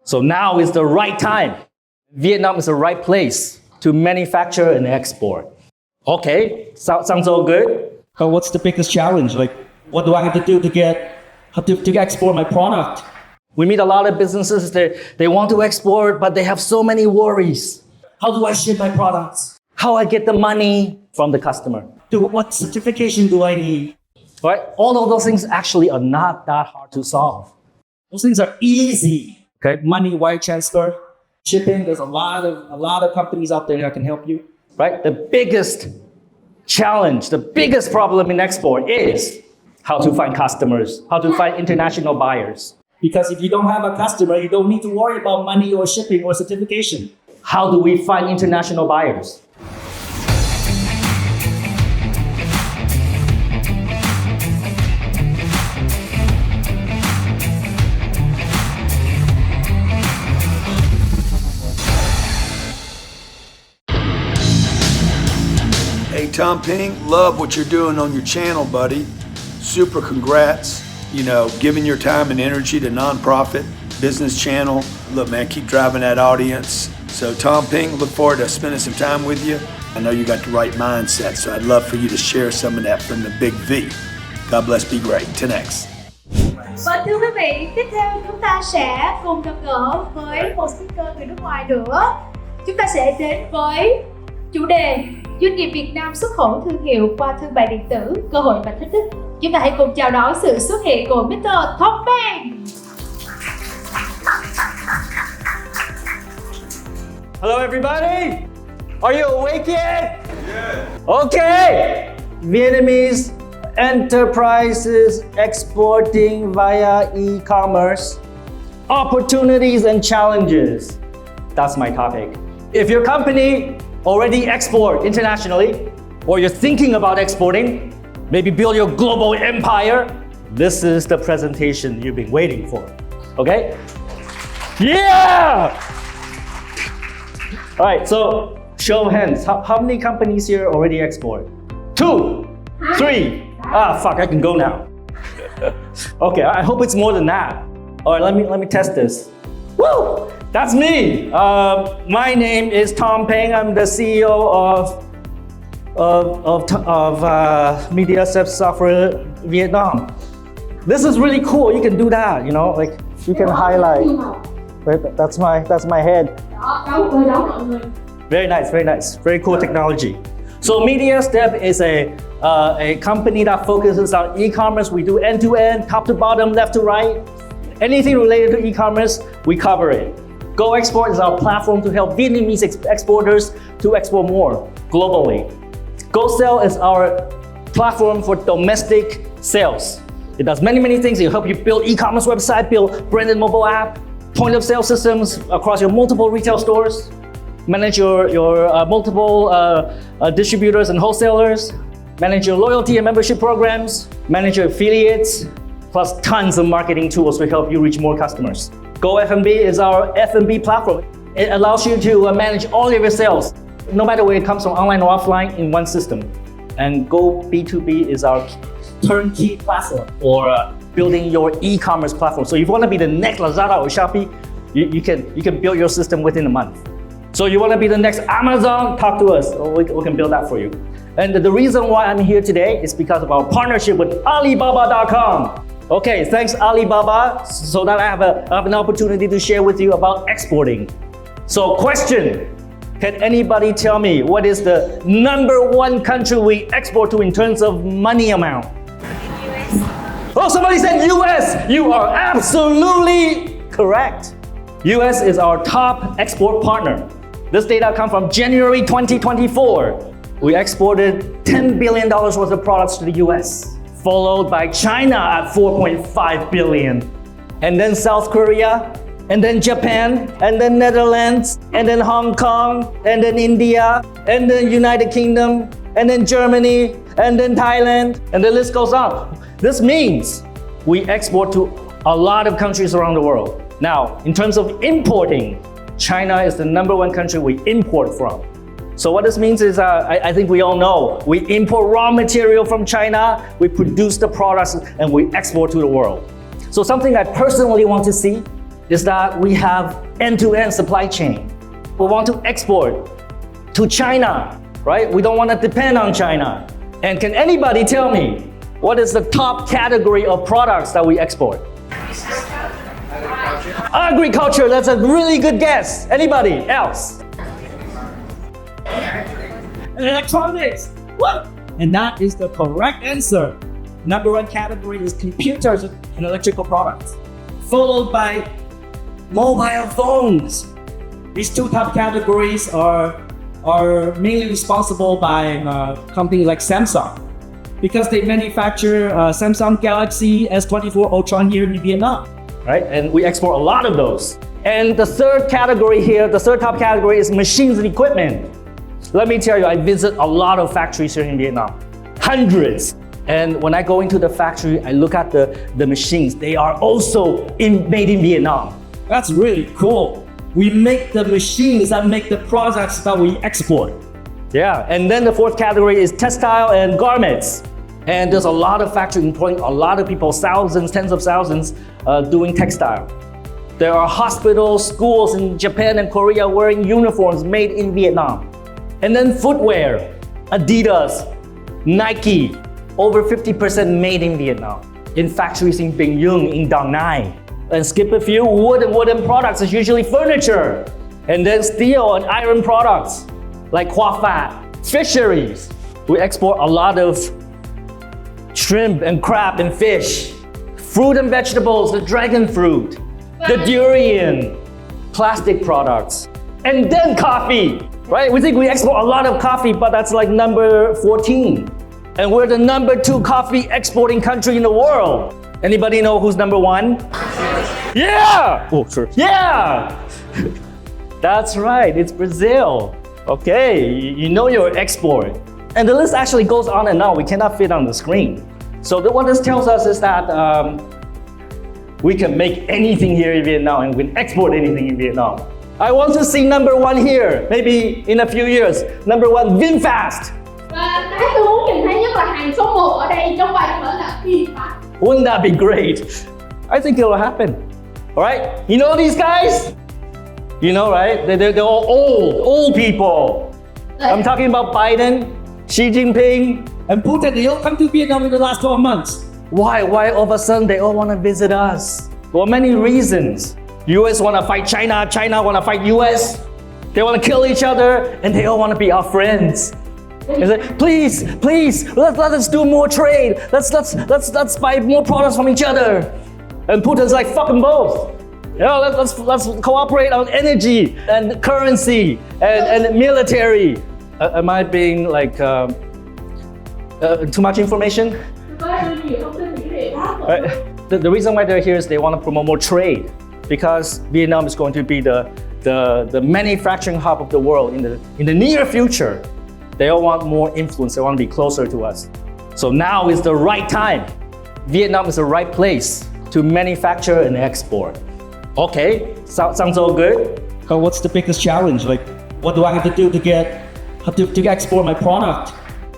So now is the right time. Vietnam is the right place to manufacture and export. Okay, sounds all good. But what's the biggest challenge? Like, what do I have to do to export my product? We meet a lot of businesses that they want to export, but they have so many worries. How do I ship my products? How I get the money from the customer? What certification do I need? Right? All of those things actually are not that hard to solve. Those things are easy. Okay? Money, wire transfer, shipping. There's a lot of companies out there that can help you. Right? The biggest challenge, the biggest problem in export is how to find customers, how to find international buyers. Because if you don't have a customer, you don't need to worry about money or shipping or certification. How do we find international buyers? Hey, Tom Ping, love what you're doing on your channel, buddy. Super congrats. You know, giving your time and energy to nonprofit business channel. Look, man, keep driving that audience. So Tom Ping, look forward to spending some time with you. I know you got the right mindset, so I'd love for you to share some of that from the big V. God bless, be great. 10X. Vâng, thưa quý vị, tiếp theo chúng ta sẽ cùng gặp gỡ với một speaker người nước ngoài nữa. Chúng ta sẽ đến với chủ đề doanh nghiệp Việt Nam xuất khẩu thương hiệu qua thương mại điện tử, cơ hội và thách thức. Chúng ta hãy cùng chào đón sự xuất hiện của Mr. Thông Ping. Hello everybody! Are you awake yet? Yeah. Okay! Vietnamese enterprises exporting via e-commerce. Opportunities and challenges. That's my topic. If your company already export internationally, or you're thinking about exporting, maybe build your global empire, this is the presentation you've been waiting for. Okay? Yeah! All right, so show of hands. How many companies here already export? 2, 3. Ah, fuck, I can go now. Okay, I hope it's more than that. All right, let me test this. Woo! That's me. My name is Tom Ping. I'm the CEO of Media Software Vietnam. This is really cool. You can do that, you know, like you can highlight. Wait, that's my head. Very nice, very nice. Very cool technology. So MediaStep is a company that focuses on e-commerce. We do end-to-end, top to bottom, left to right. Anything related to e-commerce, we cover it. Go Export is our platform to help Vietnamese exporters to export more globally. Go Sell is our platform for domestic sales. It does many things. It'll help you build e-commerce website, build branded mobile app, point of sale systems across your multiple retail stores, manage your multiple distributors and wholesalers, manage your loyalty and membership programs, manage your affiliates, plus tons of marketing tools to help you reach more customers. Go F&B is our F&B platform. It allows you to manage all of your sales, no matter where it comes from, online or offline, in one system. And Go B2B is our turnkey platform, or building your e-commerce platform. So if you want to be the next Lazada or Shopee, you can build your system within a month. So you want to be the next Amazon, talk to us. We can build that for you. And the reason why I'm here today is because of our partnership with Alibaba.com. Okay, thanks Alibaba, so that I have an opportunity to share with you about exporting. So question, can anybody tell me what is the #1 country we export to in terms of money amount? US. Oh, somebody said US! You are absolutely correct. US is our top export partner. This data comes from January 2024. We exported $10 billion worth of products to the US, followed by China at $4.5 billion, and then South Korea, and then Japan, and then Netherlands, and then Hong Kong, and then India, and then United Kingdom, and then Germany, and then Thailand, and the list goes on. This means we export to a lot of countries around the world. Now, in terms of importing, China is the #1 country we import from. So what this means is, I think we all know, we import raw material from China, we produce the products, and we export to the world. So something I personally want to see is that we have end-to-end supply chain. We want to export to China, right? We don't want to depend on China. And can anybody tell me what is the top category of products that we export? Agriculture, that's a really good guess. Anybody else? Electronics. What? And that is the correct answer. Number one category is computers and electrical products, followed by mobile phones. These two top categories are mainly responsible by companies like Samsung, because they manufacture Samsung Galaxy S24 Ultra here in Vietnam. Right? And we export a lot of those. And the third category here, the third top category is machines and equipment. Let me tell you, I visit a lot of factories here in Vietnam, hundreds. And when I go into the factory, I look at the machines. They are also made in Vietnam. That's really cool. We make the machines that make the products that we export. Yeah, and then the fourth category is textile and garments. And there's a lot of factories employing a lot of people, thousands, tens of thousands, doing textile. There are hospitals, schools in Japan and Korea wearing uniforms made in Vietnam. And then footwear, Adidas, Nike, over 50% made in Vietnam. In factories in Bình Dương, in Da Nang. And skip a few, wooden products is usually furniture. And then steel and iron products, like Hoa Phat, fisheries. We export a lot of shrimp and crab and fish, fruit and vegetables, the dragon fruit, the durian, plastic products, and then coffee, right? We think we export a lot of coffee, but that's like number 14. And we're the number 2 coffee exporting country in the world. Anybody know who's number 1? Yeah! Oh, sure. Yeah! That's right, it's Brazil. Okay, you know your export. And the list actually goes on and on. We cannot fit on the screen. So what this tells us is that we can make anything here in Vietnam and we can export anything in Vietnam. I want to see number 1 here, maybe in a few years. Number 1, VinFast. Và cái tôi muốn nhìn thấy nhất là hàng số 1 ở đây trong vài năm nữa là VinFast. Wouldn't that be great? I think it will happen. All right? You know these guys? You know, right? They're all old people. I'm talking about Biden, Xi Jinping, And Putin, they all come to Vietnam in the last 12 months. Why all of a sudden they all want to visit us? For many reasons. US want to fight China, China want to fight US. They want to kill each other, and they all want to be our friends. They say, please, let us do more trade. Let's buy more products from each other. And Putin's like, fuck them both. You know, let's cooperate on energy and currency and military. Am I being like too much information? The reason why they're here is they want to promote more trade, because Vietnam is going to be the manufacturing hub of the world in the near future. They all want more influence. They want to be closer to us. So now is the right time. Vietnam is the right place to manufacture and export. Okay, sounds all good. So what's the biggest challenge? Like, what do I have to do to export my product?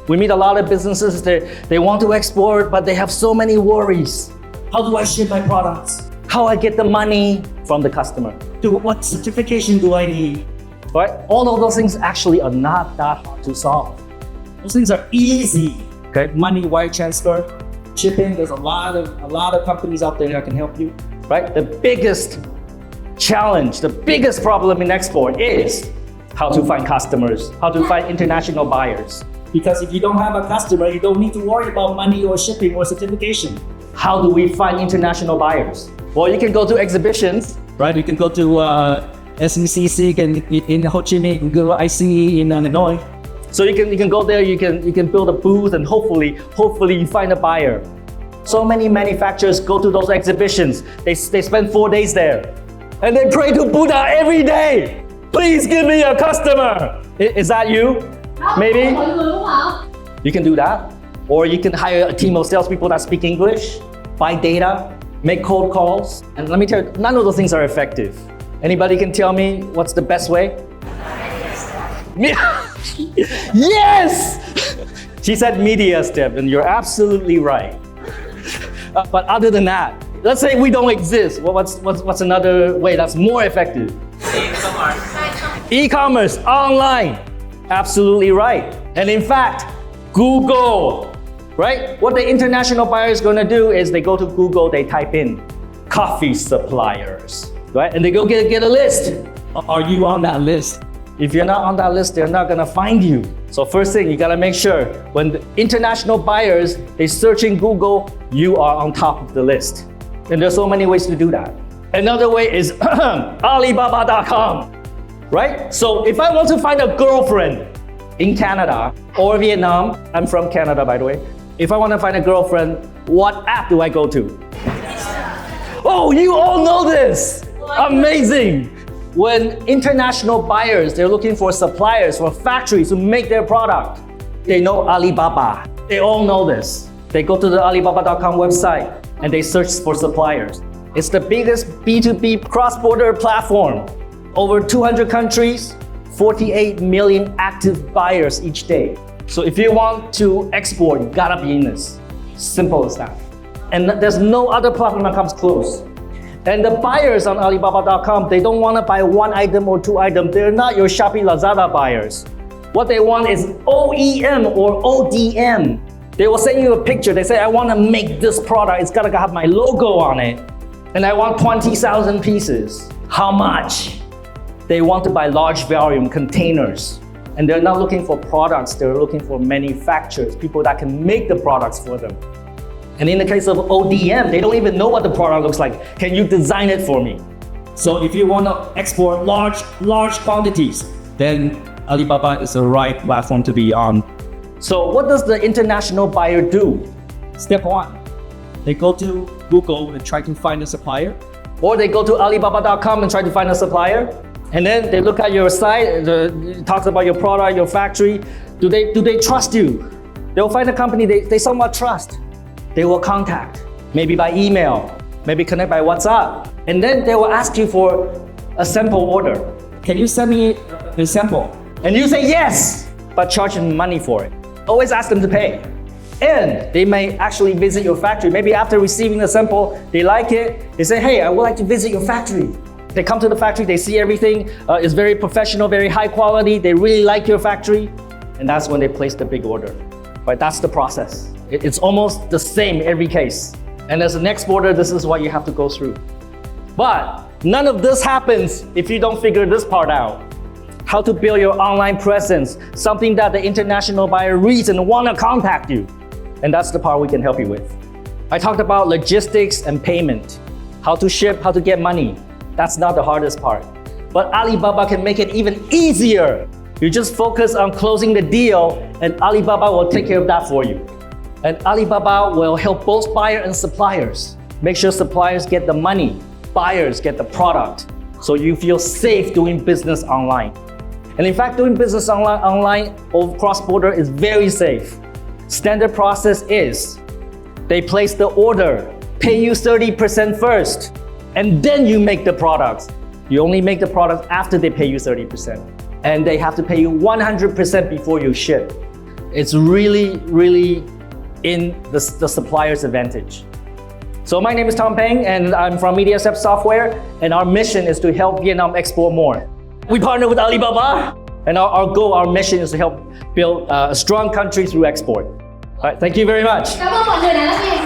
We meet a lot of businesses. They want to export, but they have so many worries. How do I ship my products? How I get the money from the customer? What certification do I need? Right? All of those things actually are not that hard to solve. Those things are easy. Okay. Money, wire transfer, shipping. There's a lot of companies out there that can help you. Right? The biggest challenge, the biggest problem in export is how to find customers, how to find international buyers. Because if you don't have a customer, you don't need to worry about money or shipping or certification. How do we find international buyers? Well, you can go to exhibitions. Right? You can go to SECC in Ho Chi Minh, you can go to ICE in Hanoi. So you can go there, you can build a booth, and hopefully you find a buyer. So many manufacturers go to those exhibitions. They spend 4 days there. And they pray to Buddha every day. Please give me a customer. Is that you? Maybe? You can do that. Or you can hire a team of salespeople that speak English, buy data, make cold calls. And let me tell you, none of those things are effective. Anybody can tell me what's the best way? Yes! She said media step, and you're absolutely right. But other than that, Let's say we don't exist. What's another way that's more effective? E-commerce, online. Absolutely right. And in fact, Google, right? What the international buyer is going to do is they go to Google, they type in coffee suppliers, right? And they go get a list. Are you on that list? If you're not on that list, they're not gonna find you. So first thing, you gotta make sure when the international buyers, they search in Google, you are on top of the list. And there's so many ways to do that. Another way is Alibaba.com, right? So if I want to find a girlfriend in Canada or Vietnam, I'm from Canada, by the way. If I want to find a girlfriend, what app do I go to? Oh, you all know this! Amazing! When international buyers, they're looking for suppliers, for factories to make their product, they know Alibaba. They all know this. They go to the Alibaba.com website and they search for suppliers. It's the biggest B2B cross-border platform. Over 200 countries, 48 million active buyers each day. So if you want to export, you gotta be in this. Simple as that. And there's no other platform that comes close. And the buyers on Alibaba.com, they don't want to buy one item or two items. They're not your Shopee Lazada buyers. What they want is OEM or ODM. They will send you a picture. They say, I want to make this product. It's got to have my logo on it. And I want 20,000 pieces. How much? They want to buy large volume containers. And they're not looking for products. They're looking for manufacturers, people that can make the products for them. And in the case of ODM, they don't even know what the product looks like. Can you design it for me? So if you want to export large quantities, then Alibaba is the right platform to be on. So what does the international buyer do? Step one, they go to Google and try to find a supplier. Or they go to Alibaba.com and try to find a supplier. And then they look at your site, it talks about your product, your factory. Do they trust you? They'll find a company they somewhat trust. They will contact, maybe by email, maybe connect by WhatsApp. And then they will ask you for a sample order. Can you send me a sample? And you say yes, but charge them money for it. Always ask them to pay. And they may actually visit your factory. Maybe after receiving the sample, they like it. They say, hey, I would like to visit your factory. They come to the factory, they see everything is very professional, very high quality. They really like your factory. And that's when they place the big order. Right? That's the process. It's almost the same every case. And as an exporter, this is what you have to go through. But none of this happens if you don't figure this part out. How to build your online presence, something that the international buyer reads and want to contact you. And that's the part we can help you with. I talked about logistics and payment, how to ship, how to get money. That's not the hardest part. But Alibaba can make it even easier. You just focus on closing the deal and Alibaba will take care of that for you. And Alibaba will help both buyer and suppliers. Make sure suppliers get the money, buyers get the product, so you feel safe doing business online. And in fact, doing business online or cross-border is very safe. Standard process is, they place the order, pay you 30% first, and then you make the product. You only make the product after they pay you 30%. And they have to pay you 100% before you ship. It's really, really in the supplier's advantage. So my name is Tom Peng and I'm from MediaStep Software, and our mission is to help Vietnam export more. We partner with Alibaba, and our goal, our mission is to help build a strong country through export. All right, thank you very much. Cảm ơn mọi người đã lắng nghe.